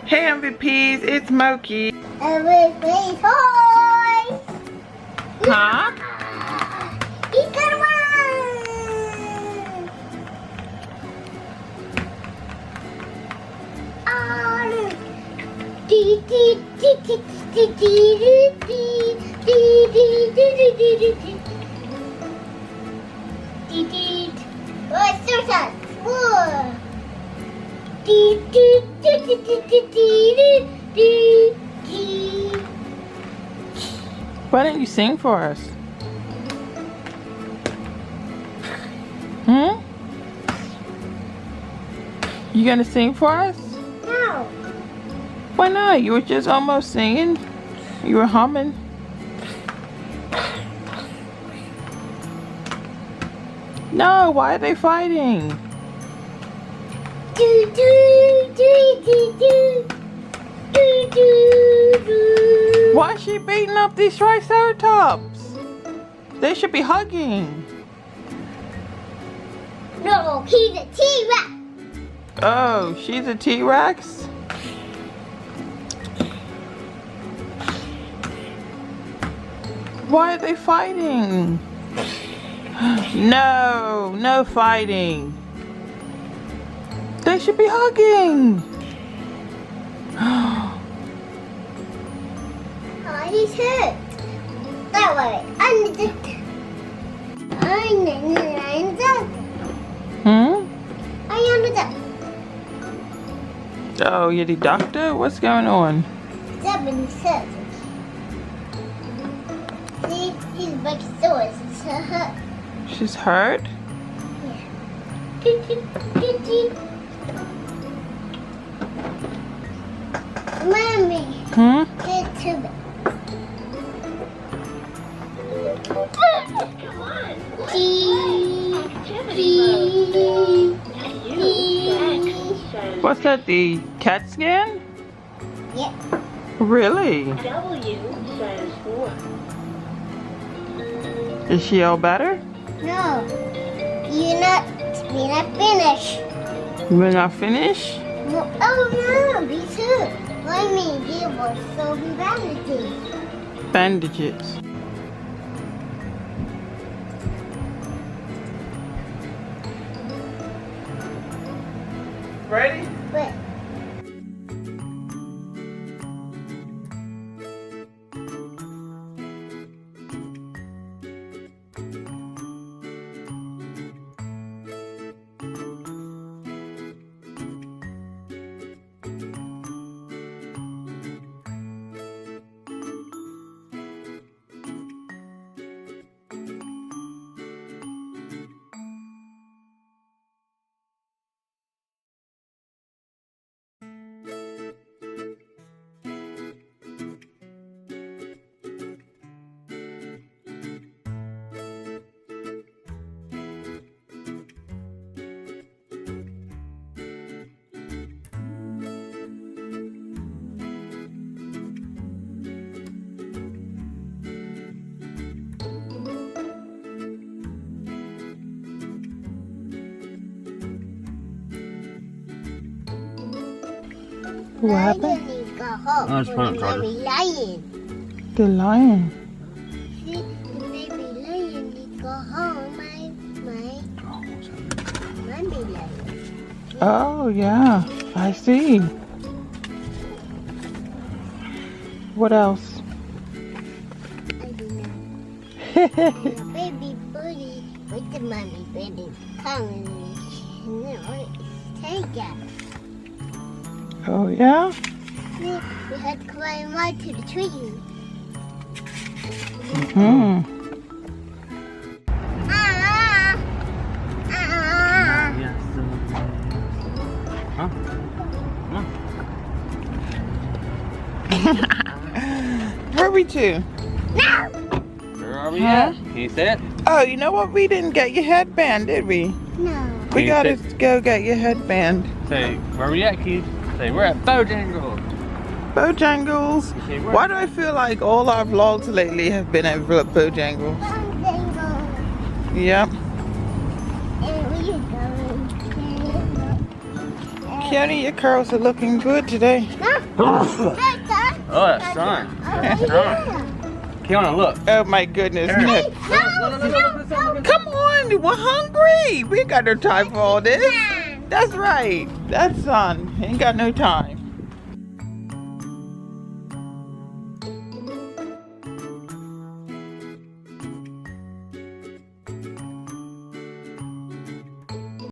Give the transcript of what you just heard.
Hey MVPs, it's Moki. Everything toys. Huh? He's gonna run. Dee dee dee dee dee dee dee dee dee dee dee dee dee. Oh, Susan. Whoa. Dee dee dee dee dee dee dee dee. Why don't you sing for us? Hmm? You gonna sing for us? No. Why not? You were just almost singing. You were humming. No, why are they fighting? Do do do do do do do do. Why is she beating up these Triceratops? They should be hugging. No, he's a T-Rex. Oh, she's a T-Rex? Why are they fighting? No, no fighting. They should be hugging. Oh, he's hurt. Don't worry, I'm the Hmm? Oh, you're the doctor? What's going on? 7 cents. See, he's breaking sores. It's hurt. She's hurt? Mommy, Hmm? get to me. Come on. What's that, the CAT scan? Yep. Really? W says 4. Is she all better? No, we're not finished. We're not finished? No, oh no, me too. I mean, there was so bandages. Bandages. Ready? But What happened? Go home. Oh, it's fine, the Carter. baby lion. The lion. See, the baby lion needs to go home. My baby lion. Oh, yeah. I see. What else? I don't know. The baby booty with the mommy baby coming. No, take it. Oh, yeah? See, we had to climb right to the tree. Hmm. Ah, ah. Yes. Huh? Where are we to? Where are we Huh? at? Can you say it? Oh, you know what? We didn't get your headband, did we? No. We you gotta sit? go get your headband. Say, where are we at, Keith? Say, we're at Bojangles. Bojangles. You say, where? Why do I feel like all our vlogs lately have been at Bojangles? Yep. And we are going to Keone, your curls are looking good today. Oh, that sun. Kiana, look. Oh my goodness. Here. Nick. Come on, we're hungry. We ain't got no time for all this. That's right. That's son. Ain't got no time.